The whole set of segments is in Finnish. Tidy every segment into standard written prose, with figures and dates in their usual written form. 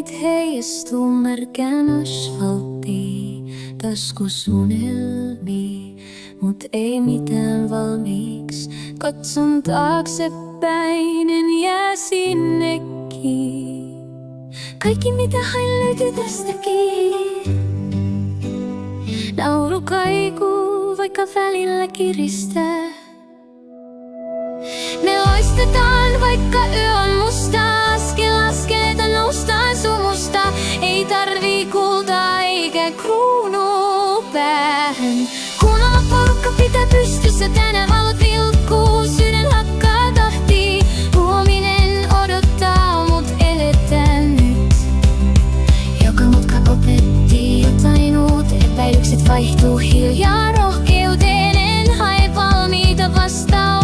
meid heijastuu märkään asfalttiin. Taskus unelmii, mut ei mitään valmiiks. Katson taaksepäin, en jää sinnekin. Kaikki mitä hain löytyy tästäkin. Nauru kaikuu, vaikka välillä kiristää. Me loistetaan, vaikka yö on musta. Askel askeleita noustaan sumusta. Ei tarvii kultaa eikä kruunua päähän. Kunnolla porukka pitää pystyssä, tänään valot vilkkuu. Sydän hakkaa tahtiin. Huominen odottaa, mut eletään nyt. Joka mutka opetti jotain uutta. Epäilykset vaihtuu hiljaa rohkeuteen. En hae valmiita vastauksia.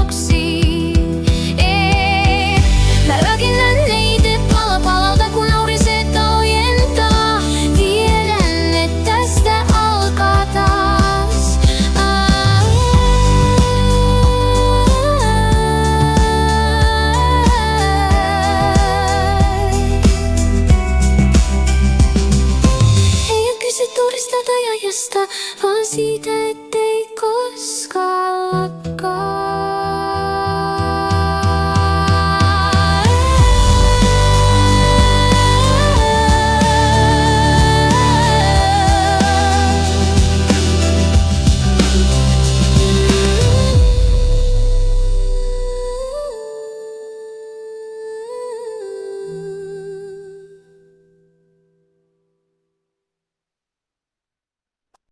Mä rakennan neitä pala palalta, kun aurinseetta ojentaa. Tiedän, et tästä alkaa taas. Ei oo kyse tuurista tai ajasta, vaan siitä, ettei koskaan lakkaa.